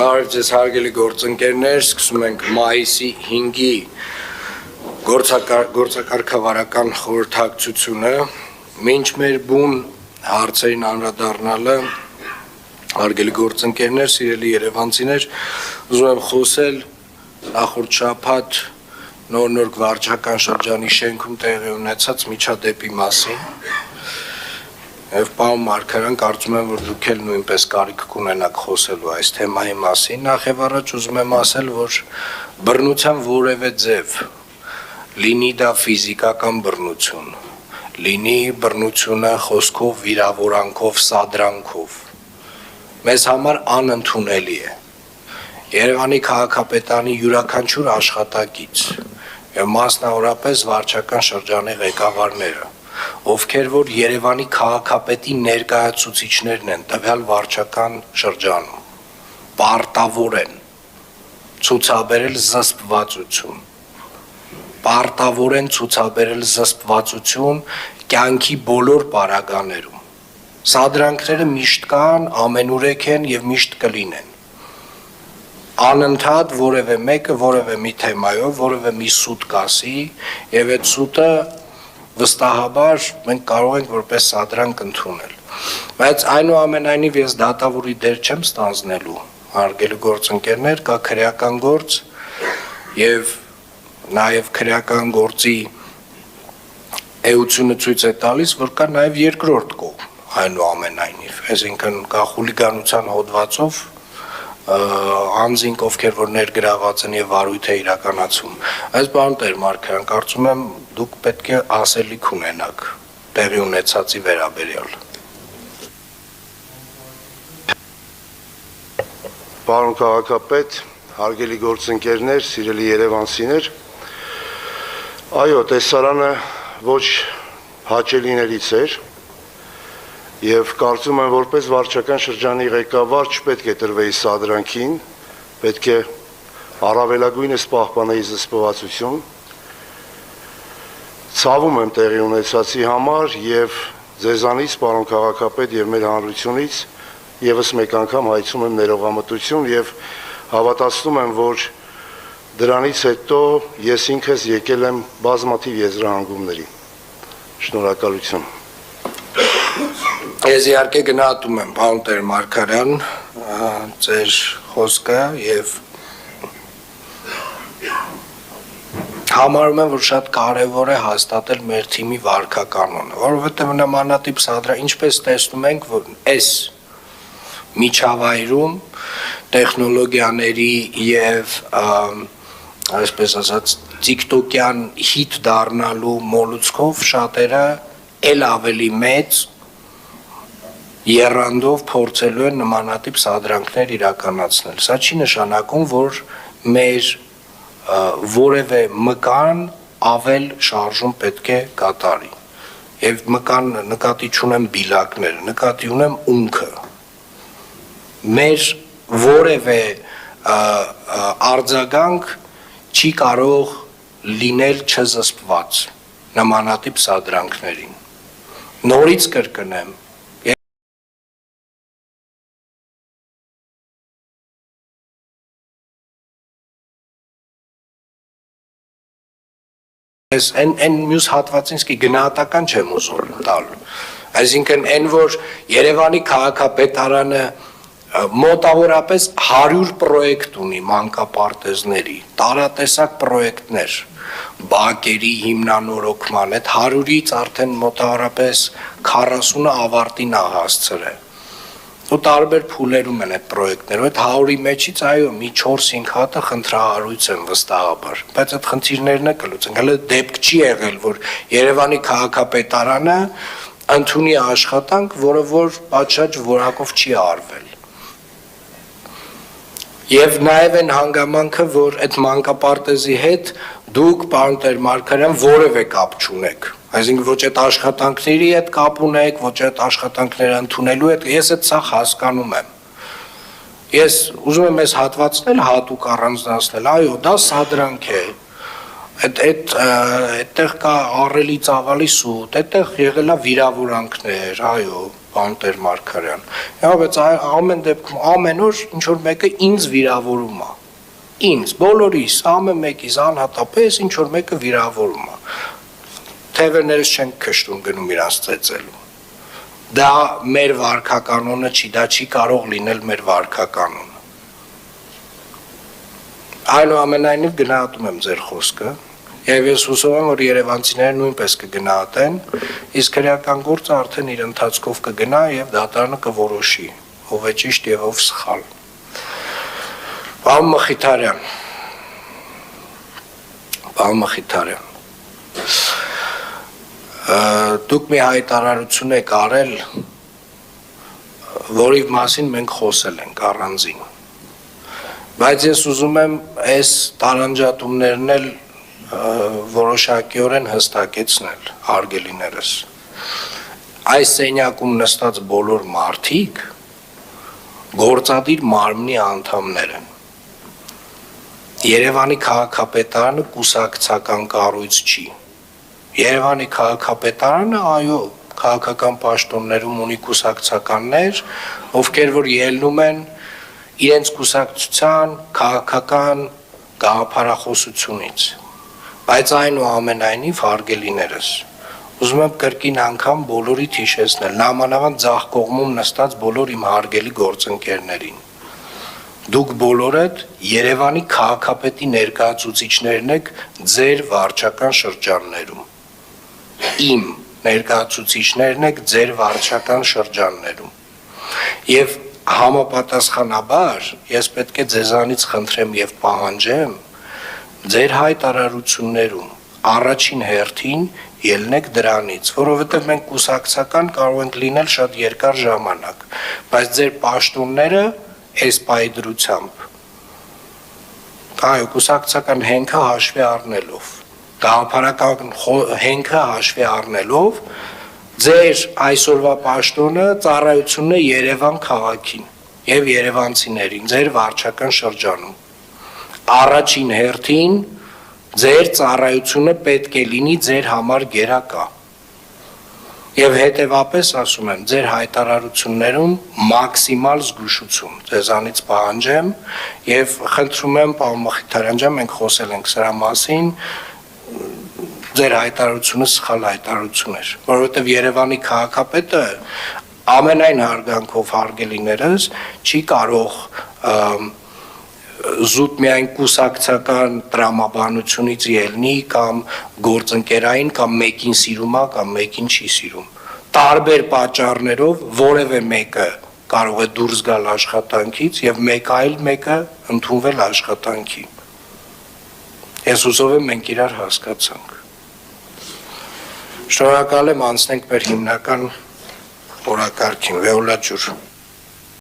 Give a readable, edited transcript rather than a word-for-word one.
Բարև ձեզ հարգելի գործընկերներ, սկսում ենք մայիսի 5-ի գործակարգավարական խորհրդակցությունը, մինչ մեր բուն հարցերին անդրադառնալը, հարգելի գործընկերներ, սիրելի երևանցիներ, ուզում եմ խոսել նախորդ շաբաթ նոր վարչական շրջանի շենքում տեղի ունեցած միջադեպի մասին։ Եվ պարոն Մարգարյան, կարծում եմ, որ դուք էլ նույնպես կարիք կունենաք խոսելու այս թեմայի մասին։ Նախ եւ առաջ ուզում եմ ասել, որ բռնության որևէ ձև, լինի դա ֆիզիկական բռնություն, լինի բռնությունը խոսքով, վիրավորանքով, սադրանքով, մեզ համար անընդունելի է։ Երևանի քաղաքապետարանի յուրաքանչյուր աշխատակից եւ մասնավորապես վարչական շրջանի ղեկավարները, ովքեր որ Երևանի քաղաքապետի ներկայացուցիչներն են տվյալ վարչական շրջանում, պարտավոր են ցուցաբերել զսպվածություն կյանքի բոլոր պարագաներում։ Սադրանքները միշտ կան, ամենուրեք են եւ միշտ կլինեն։ Անընդհատ որևէ մեկը որևէ մի թեմայով, որևէ մի սուտ կասի եւ այդ սուտը վստահաբար մենք կարող ենք որպես սադրանք ընդունել, բայց այնուամենայնիվ ես դատավորի դեր չեմ ստանձնելու, հարգելի գործընկերներ, կա քրեական գործ եւ նաեւ քրեական գործի էությունը ցույց է տալիս, որ կա նաեւ երկրորդ կողմ, այնուամենայնիվ, այսինքն կա խուլիգանության հոդվածով անձինք, ովքեր որ ներգրաված են եւ վարույթ է իրականացում։ Այս պարոն Տեր-Մարգարյան, կարծում եմ դուք պետք է ասելիք ունենաք տեղի ունեցածի վերաբերյալ։ Պարոն քաղաքապետ, հարգելի գործընկերներ, սիրելի երևանցիներ, այո, տեսարանը ոչ հաճելիներից էր եւ կարծում եմ, որպես վարչական շրջանի ղեկավար չպետք է տրվեի սադրանքին, պետք է առավելագույնս պահպանեի զսպվածություն։ Ցավում եմ տեղի ունեցածի համար եւ ձեզանից, պարոն քաղաքապետ, եւ մեր հանրությունից եւս մեկ անգամ հայցում եմ ներողամտություն եւ հավատացնում եմ, որ դրանից հետո ես ինքս եկել եմ բազմաթիվ եզրահանգումների։ Շնորհակալություն։ Ես իհարկե գնահատում եմ, պարոն Տեր-Մարգարյան, ձեր խոսքը եւ համարում եմ, որ շատ կարևոր է հաստատել մեր թիմի վարքականոնը, որովհետեւ նմանատիպ սադրանք, ինչպես տեսնում ենք, որ այս միջավայրում տեխնոլոգիաների եւ այսպես ասած TikTok-յան հիթ դառնալու մոլուցքով շատերը ել ավելի մեծ եռանդով փորձելու են նմանատիպ սադրանքներ իրականացնել։ Սա չի նշանակում, որ մեր որևէ մկան ավել շարժում պետք է կատարի։ Եվ մկան նկատի չունեմ բիլակները, նկատի ունեմ ունքը։ Մեր որևէ արձագանք չի կարող լինել չզսպված նմանատիպ սադրանքներին։ Նորից կրկնեմ, Այն մյուս հատվածին գնահատական չեմ ուզում տալ, այսինքն այն, որ Երևանի քաղաքապետարանը մոտավորապես 100 պրոյեկտ ունի մանկապարտեզների, տարատեսակ պրոյեկտներ, բակերի հիմնանորոգման, այդ 100-ից արդեն մոտավորապես 40-ը ավարտին է հասցրել։ Ու տարբեր փուլերում են այդ պրոյեկտները, այդ 100-ի մեջից այո, մի 4-5 հատը խնդրահարույց են վստահաբար, բայց այդ խնդիրներն է կլուծենք։ Հələ դեպք չի եղել, որ Երևանի քաղաքապետարանը ընդունի աշխատանք, որը որ պատշաճ որակով չի արվել։ Եվ նաև այն հանգամանքը, որ այդ մանկապարտեզի հետ դուք, պարոն Տեր-Մարգարյան, որևէ կապ չունեք։ Այսինքն ոչ այդ աշխատանքների հետ կապ ունեք, ոչ այդ աշխատանքները ընդունելու հետ, ես այդ սա հասկանում եմ։ Ես ուզում եմ այս հատվածնել հատուկ առանձնացնել, այո, դա սադրանք է։ Այդտեղ կա առելի ծավալի սուտ, այդտեղ եղել է վիրավորանքներ, այո, պարոն Տեր-Մարգարյան։ Հա, բայց ամեն դեպքում ամեն օր ինչ որ մեկը ինձ վիրավորում է։ Ինձ, բոլորիս, ամեն մեկիս անհատապես ինչ որ մեկը վիրավորում է։ Թևերներս չեն քշտում գնում իրանց ծեծելու։ Դա մեր վարքականոնը չի, դա չի կարող լինել մեր վարքականոնը։ Այնուամենայնիվ գնահատում եմ ձեր խոսքը, եւ ես հուսով եմ, որ երևանցիները նույնպես կգնահատեն, իսկ քրեական գործը արդեն իր ընթացքով կգնա եւ դատարանը կորոշի, ով է ճիշտ եւ ով սխալ։ Պարոն Մխիթարյան, դուք մի հայտարարություն եք արել, որի մասին մենք խոսել ենք առանձին, բայց ես ուզում եմ այս տարանջատումներն էլ որոշակիորեն հստակեցնել, հարգելիներս, այս սենյակում նստած բոլոր մարդիկ գործադիր մարմնի անդամներ են, Երևանի քաղաքապետարանը կուսակցական կառույց չի, Երևանի քաղաքապետարանը, այո, քաղաքական պաշտոններում ունի կուսակցականներ, ովքեր որ ելնում են իրենց կուսակցության քաղաքական գաղափարախոսությունից, բայց այնուամենայնիվ հարգելիներս, ուզում եմ կրկին անգամ բոլորիդ հիշեցնել, նամանավանդ ձախ կողմում նստած բոլոր իմ հարգելի գործընկերներին, դուք բոլորդ Երևանի քաղաքապետի ներկայացուցիչներն եք ձեր վարչական շրջաններում, իմ ներկայացուցիչներն եք ձեր վարչական շրջաններում, եւ համապատասխանաբար ես պետք է ձեզանից խնդրեմ եւ պահանջեմ ձեր հայտարարություններում առաջին հերթին ելնեք դրանից, որովհետեւ մենք կուսակցական կարող ենք լինել շատ երկար ժամանակ, բայց ձեր պաշտոնները այս պայդրությամբ, այո, կուսակցական հենքը հաշվի առնելով, գաղափարական հենքը հաշվի առնելով, ձեր այսօրվա պաշտոնը ծառայությունն է Երևան քաղաքին եւ երևանցիներին, ձեր վարչական շրջանում, առաջին հերթին ձեր ծառայությունը պետք է լինի ձեր համար գերակա, եւ հետեւապես ասում եմ, ձեր հայտարարություններում մաքսիմալ զգուշություն ձեզանից պահանջեմ եւ խնդրում եմ, պարոն Մխիթարյան ջան, մենք խոսել ենք սրա մասին, ձեր հայտարարությունը սխալ հայտարարություն էր, որովհետեւ Երևանի քաղաքապետը ամենայն հարգանքով հարգելիներս չի կարող զուտ միայն կուսակցական տրամաբանությունից ելնի կամ գործընկերային կամ մեկին սիրում է կամ մեկին չի սիրում, տարբեր պատճառներով որևէ մեկը կարող է դուրս գալ աշխատանքից եւ մեկ այլ մեկը ընդունվել աշխատանքի, ես հուսով եմ մենք իրար հասկացանք, շնորհակալ եմ, անցնենք մեր հիմնական օրակարգին, Վեոլա ջուր